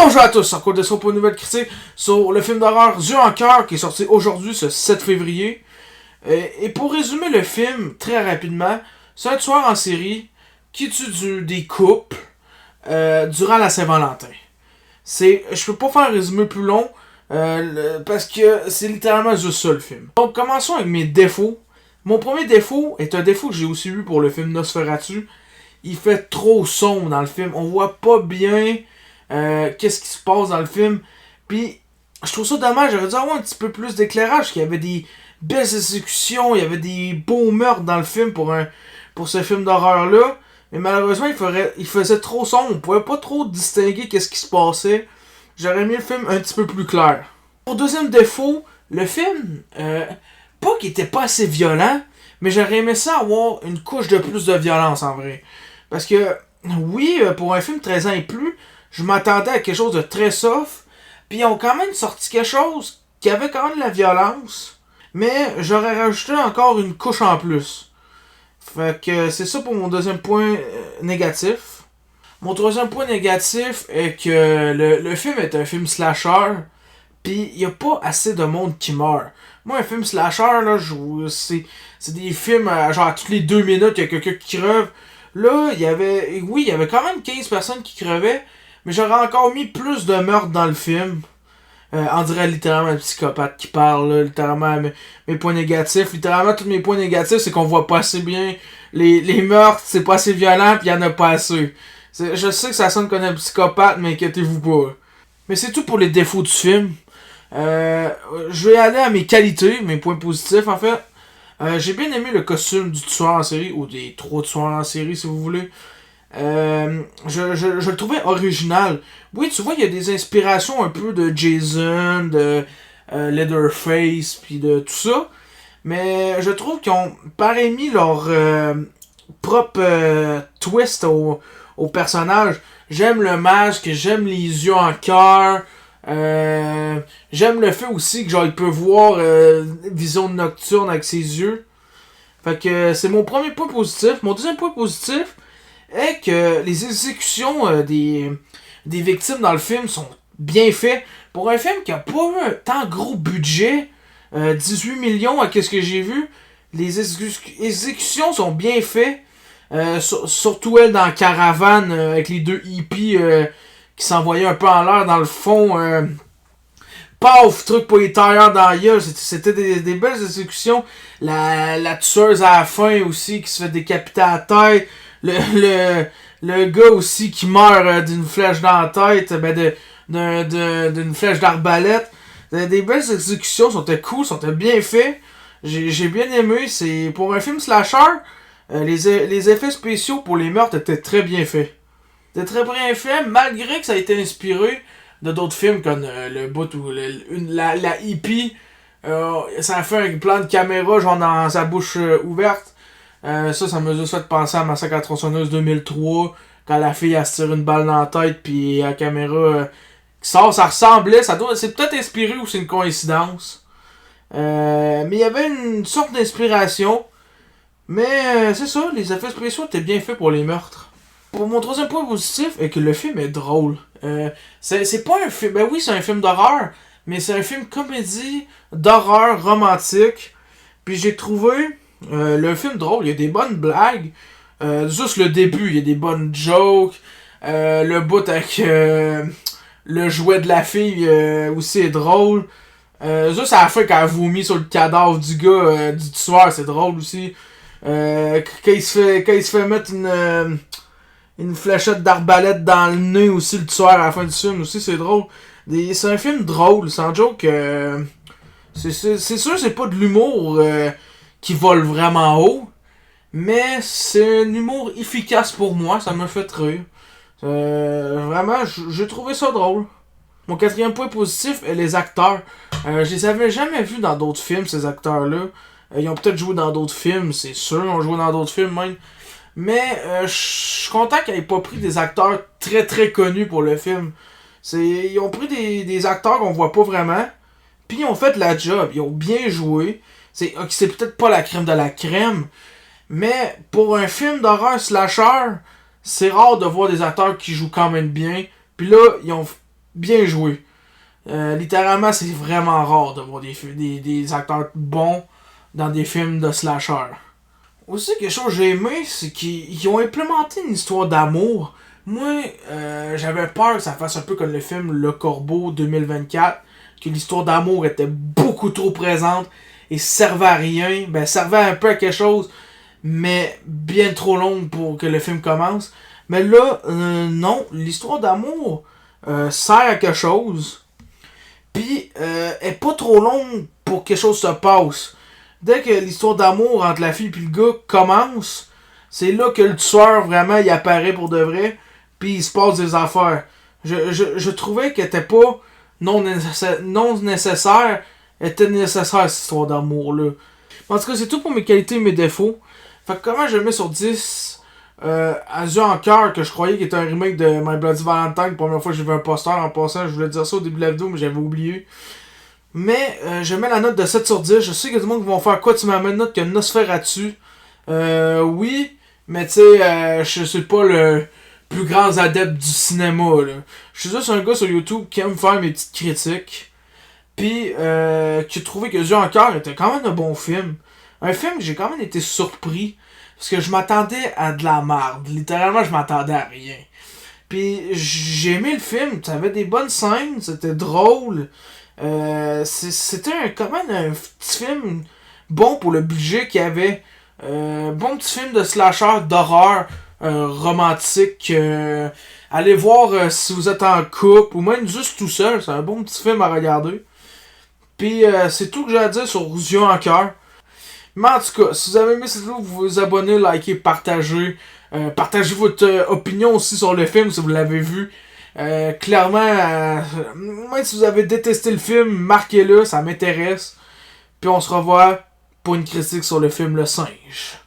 Bonjour à tous, encore des pour une nouvelle critique sur le film d'horreur Dieu en cœur qui est sorti aujourd'hui, ce 7 février. Et pour résumer le film très rapidement, c'est un tueur en série qui tue des couples durant la Saint-Valentin. Je peux pas faire un résumé plus long parce que c'est littéralement juste ça le film. Donc commençons avec mes défauts. Mon premier défaut est un défaut que j'ai aussi vu pour le film Nosferatu. Il fait trop sombre dans le film, on voit pas bien qu'est-ce qui se passe dans le film. Puis je trouve ça dommage, j'aurais dû avoir un petit peu plus d'éclairage, qu'il y avait des belles exécutions, il y avait des beaux meurtres dans le film pour ce film d'horreur là. Mais malheureusement il faisait trop sombre, on pouvait pas trop distinguer qu'est-ce qui se passait. J'aurais mis le film un petit peu plus clair. Pour deuxième défaut, le film, pas qu'il était pas assez violent, mais j'aurais aimé ça avoir une couche de plus de violence en vrai. Parce que, oui, pour un film 13 ans et plus, je m'attendais à quelque chose de très soft, puis ils ont quand même sorti quelque chose qui avait quand même de la violence, mais j'aurais rajouté encore une couche en plus. Fait que c'est ça pour mon deuxième point négatif. Mon troisième point négatif est que le film est un film slasher, pis y a pas assez de monde qui meurt. Moi, un film slasher, là, c'est des films, genre, toutes les 2 minutes, il y a quelqu'un qui creve. Là, il y avait quand même 15 personnes qui crevaient, mais j'aurais encore mis plus de meurtres dans le film. On dirait littéralement un psychopathe qui parle, là, littéralement mes points négatifs. Littéralement, tous mes points négatifs, c'est qu'on voit pas assez bien les meurtres, c'est pas assez violent, pis y en a pas assez. Je sais que ça sonne comme un psychopathe, mais inquiétez-vous pas. Mais c'est tout pour les défauts du film. Je vais aller à mes qualités, mes points positifs en fait. J'ai bien aimé le costume du tueur en série, ou des 3 tueurs en série si vous voulez. Je le trouvais original. Oui, tu vois, il y a des inspirations un peu de Jason, de Leatherface, puis de tout ça. Mais je trouve qu'ils ont pareil mis leur propre twist au personnage. J'aime le masque, j'aime les yeux en cœur. J'aime le fait aussi que genre il peut voir vision nocturne avec ses yeux. Fait que c'est mon premier point positif. Mon deuxième point positif est que les exécutions des victimes dans le film sont bien faites. Pour un film qui a pas eu un tant gros budget, 18 millions à qu'est-ce que j'ai vu, les exécutions sont bien faites. Surtout elle dans la caravane avec les deux hippies qui s'envoyaient un peu en l'air dans le fond. Paf! Truc pour les tailleurs dans la gueule. C'était des belles exécutions. La tueuse à la fin aussi qui se fait décapiter à la tête. Le gars aussi qui meurt d'une flèche dans la tête. D'une flèche d'arbalète. Des belles exécutions. C'était cool. C'était bien fait. J'ai bien aimé. C'est pour un film slasher. Les effets spéciaux pour les meurtres étaient très bien faits. C'était très bien fait, malgré que ça a été inspiré de d'autres films comme le bout où la hippie, ça a fait un plan de caméra genre dans sa bouche ouverte. Ça m'a juste fait penser à Massacre à la tronçonneuse 2003, quand la fille elle se tire une balle dans la tête puis la caméra qui sort, ça ressemblait, c'est peut-être inspiré ou c'est une coïncidence. Mais il y avait une sorte d'inspiration. Mais c'est ça, les effets spéciaux étaient bien faits pour les meurtres. Pour mon troisième point positif est que le film est drôle. C'est pas un film. Ben oui, c'est un film d'horreur, mais c'est un film comédie d'horreur romantique. Puis j'ai trouvé le film drôle. Il y a des bonnes blagues. Juste le début, il y a des bonnes jokes. Le bout avec le jouet de la fille aussi est drôle. Juste à la fin, quand elle vomit sur le cadavre du gars, du tueur, c'est drôle aussi. Quand il se fait mettre une fléchette d'arbalète dans le nez aussi, le tueur à la fin du film aussi, c'est drôle. C'est un film drôle, sans joke. C'est sûr c'est pas de l'humour qui vole vraiment haut, mais c'est un humour efficace pour moi, ça me fait rire. Vraiment, j'ai trouvé ça drôle. Mon quatrième point positif est les acteurs. Je les avais jamais vus dans d'autres films, ces acteurs-là. Ils ont peut-être joué dans d'autres films, c'est sûr, ils ont joué dans d'autres films même. Mais je suis content qu'ils n'aient pas pris des acteurs très très connus pour le film. Ils ont pris des acteurs qu'on voit pas vraiment, puis ils ont fait la job, ils ont bien joué. C'est peut-être pas la crème de la crème, mais pour un film d'horreur slasher, c'est rare de voir des acteurs qui jouent quand même bien. Puis là, bien joué. Littéralement, c'est vraiment rare de voir des acteurs bons dans des films de slasher. Aussi, quelque chose que j'ai aimé, c'est qu'ils ont implémenté une histoire d'amour. Moi, j'avais peur que ça fasse un peu comme le film Le Corbeau 2024, que l'histoire d'amour était beaucoup trop présente et servait à rien. Ben, servait un peu à quelque chose, mais bien trop longue pour que le film commence. Mais là, non, l'histoire d'amour sert à quelque chose. Puis, est pas trop longue pour que quelque chose se passe. Dès que l'histoire d'amour entre la fille et le gars commence, c'est là que le tueur, vraiment, il apparaît pour de vrai. Puis, il se passe des affaires. Je trouvais qu'elle était pas non nécessaire. Elle était nécessaire, cette histoire d'amour-là. En tout cas, c'est tout pour mes qualités et mes défauts. Fait que comment je mets sur 10 Azur en cœur, que je croyais qu'il était un remake de My Bloody Valentine. La première fois que j'ai vu un poster en passant, je voulais dire ça au début de la vidéo, mais j'avais oublié. Mais je mets la note de 7 sur 10. Je sais qu'il y a du monde qui vont faire quoi, tu m'amènes une note que Nosferatu. Oui, mais tu sais, je suis pas le plus grand adepte du cinéma, là. Je suis juste un gars sur YouTube qui aime faire mes petites critiques. Puis, qui a trouvé que Yeux en cœur était quand même un bon film. Un film que j'ai quand même été surpris. Parce que je m'attendais à de la merde. Littéralement, je m'attendais à rien. Puis, j'ai aimé le film. Ça avait des bonnes scènes. C'était drôle. C'était quand même un petit film bon pour le budget qu'il y avait. Bon petit film de slasher, d'horreur, romantique. Allez voir si vous êtes en couple ou même juste tout seul. C'est un bon petit film à regarder. Puis c'est tout que j'ai à dire sur Yeux en cœur. Mais en tout cas, si vous avez aimé cette vidéo, vous vous abonnez, likez, partagez. Partagez votre opinion aussi sur le film si vous l'avez vu. Clairement, même si vous avez détesté le film, marquez-le, ça m'intéresse. Puis on se revoit pour une critique sur le film Le Singe.